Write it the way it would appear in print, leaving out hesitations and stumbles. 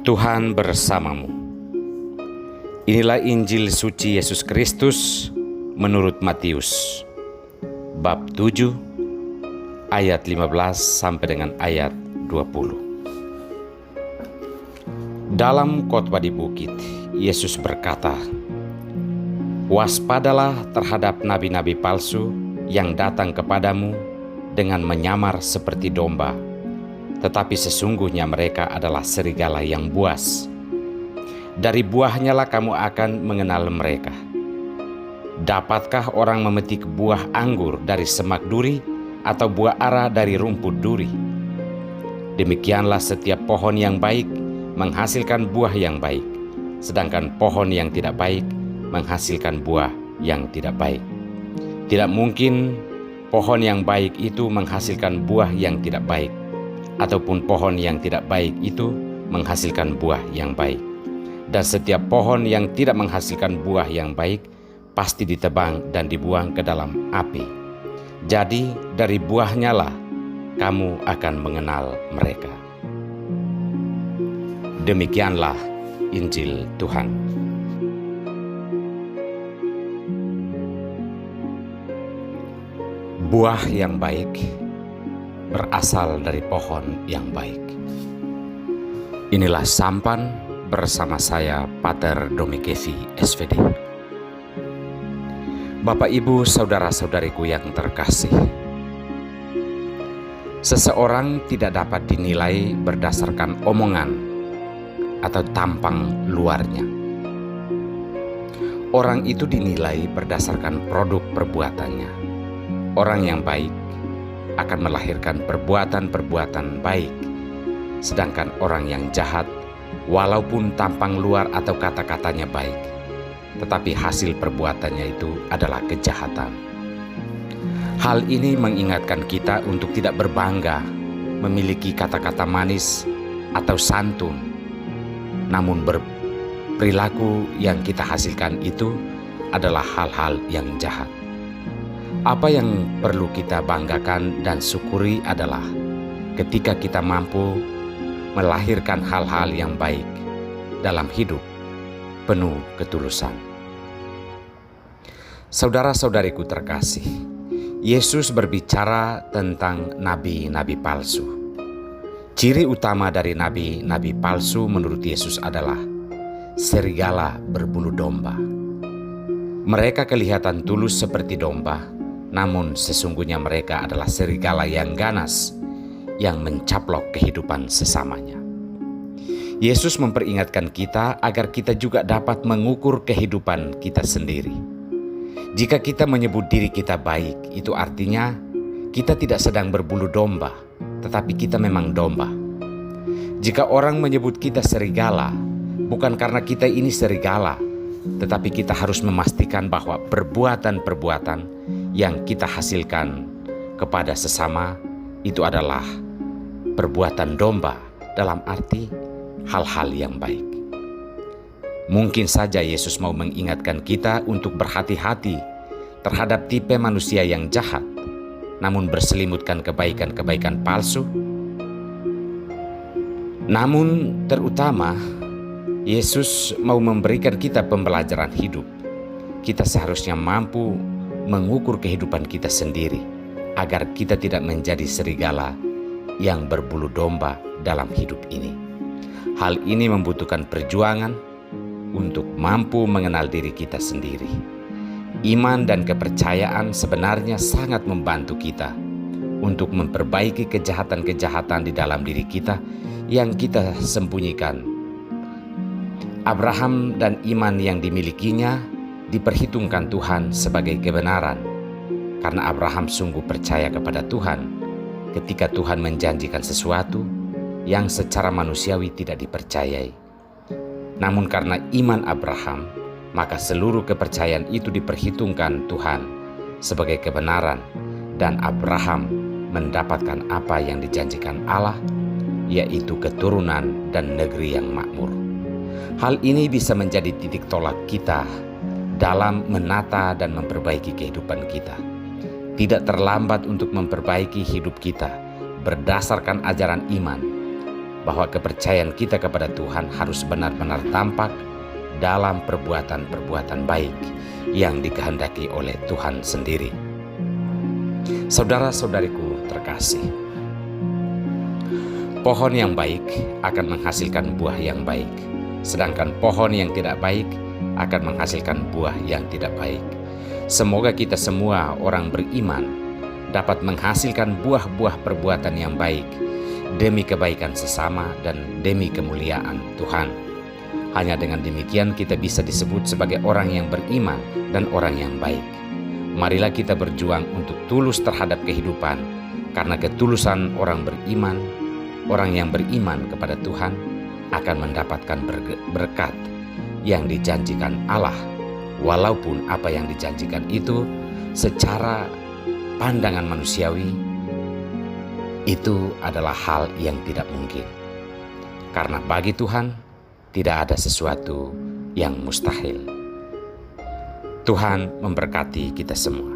Tuhan bersamamu. Inilah Injil suci Yesus Kristus menurut Matius, bab 7, ayat 15 sampai dengan ayat 20. Dalam khotbah di bukit, Yesus berkata, "Waspadalah terhadap nabi-nabi palsu yang datang kepadamu dengan menyamar seperti domba, tetapi sesungguhnya mereka adalah serigala yang buas. Dari buahnya lah kamu akan mengenal mereka. Dapatkah orang memetik buah anggur dari semak duri atau buah ara dari rumput duri? Demikianlah setiap pohon yang baik menghasilkan buah yang baik, sedangkan pohon yang tidak baik menghasilkan buah yang tidak baik. Tidak mungkin pohon yang baik itu menghasilkan buah yang tidak baik, ataupun pohon yang tidak baik itu menghasilkan buah yang baik. Dan setiap pohon yang tidak menghasilkan buah yang baik pasti ditebang dan dibuang ke dalam api. Jadi dari buahnya lah kamu akan mengenal mereka." Demikianlah Injil Tuhan. Buah yang baik berasal dari pohon yang baik. Inilah sampan bersama saya, Pater Domikevi, SVD. Bapak, Ibu, saudara-saudariku yang terkasih, seseorang tidak dapat dinilai berdasarkan omongan atau tampang luarnya. Orang itu dinilai berdasarkan produk perbuatannya. Orang yang baik akan melahirkan perbuatan-perbuatan baik, sedangkan orang yang jahat, walaupun tampang luar atau kata-katanya baik, tetapi hasil perbuatannya itu adalah kejahatan. Hal ini mengingatkan kita untuk tidak berbangga memiliki kata-kata manis atau santun, namun perilaku yang kita hasilkan itu adalah hal-hal yang jahat. Apa yang perlu kita banggakan dan syukuri adalah ketika kita mampu melahirkan hal-hal yang baik dalam hidup penuh ketulusan. Saudara-saudariku terkasih, Yesus berbicara tentang nabi-nabi palsu. Ciri utama dari nabi-nabi palsu menurut Yesus adalah serigala berbulu domba. Mereka kelihatan tulus seperti domba, namun sesungguhnya mereka adalah serigala yang ganas, yang mencaplok kehidupan sesamanya. Yesus memperingatkan kita agar kita juga dapat mengukur kehidupan kita sendiri. Jika kita menyebut diri kita baik, itu artinya kita tidak sedang berbulu domba, tetapi kita memang domba. Jika orang menyebut kita serigala, bukan karena kita ini serigala, tetapi kita harus memastikan bahwa perbuatan-perbuatan yang kita hasilkan kepada sesama itu adalah perbuatan domba, dalam arti hal-hal yang baik. Mungkin saja Yesus mau mengingatkan kita untuk berhati-hati terhadap tipe manusia yang jahat, namun berselimutkan kebaikan-kebaikan palsu. Namun terutama, Yesus mau memberikan kita pembelajaran hidup. Kita seharusnya mampu mengukur kehidupan kita sendiri, agar kita tidak menjadi serigala yang berbulu domba dalam hidup ini. Hal ini membutuhkan perjuangan untuk mampu mengenal diri kita sendiri. Iman dan kepercayaan sebenarnya sangat membantu kita untuk memperbaiki kejahatan-kejahatan di dalam diri kita yang kita sembunyikan. Abraham dan iman yang dimilikinya diperhitungkan Tuhan sebagai kebenaran, karena Abraham sungguh percaya kepada Tuhan ketika Tuhan menjanjikan sesuatu yang secara manusiawi tidak dipercayai. Namun karena iman Abraham, maka seluruh kepercayaan itu diperhitungkan Tuhan sebagai kebenaran, dan Abraham mendapatkan apa yang dijanjikan Allah, yaitu keturunan dan negeri yang makmur. Hal ini bisa menjadi titik tolak kita dalam menata dan memperbaiki kehidupan kita. Tidak terlambat untuk memperbaiki hidup kita berdasarkan ajaran iman, bahwa kepercayaan kita kepada Tuhan harus benar-benar tampak dalam perbuatan-perbuatan baik yang dikehendaki oleh Tuhan sendiri. Saudara-saudariku terkasih, pohon yang baik akan menghasilkan buah yang baik, sedangkan pohon yang tidak baik akan menghasilkan buah yang tidak baik. Semoga kita semua orang beriman dapat menghasilkan buah-buah perbuatan yang baik demi kebaikan sesama dan demi kemuliaan Tuhan. Hanya dengan demikian kita bisa disebut sebagai orang yang beriman dan orang yang baik. Marilah kita berjuang untuk tulus terhadap kehidupan, karena ketulusan orang yang beriman kepada Tuhan akan mendapatkan berkat yang dijanjikan Allah, walaupun apa yang dijanjikan itu secara pandangan manusiawi itu adalah hal yang tidak mungkin. Karena bagi Tuhan tidak ada sesuatu yang mustahil. Tuhan memberkati kita semua.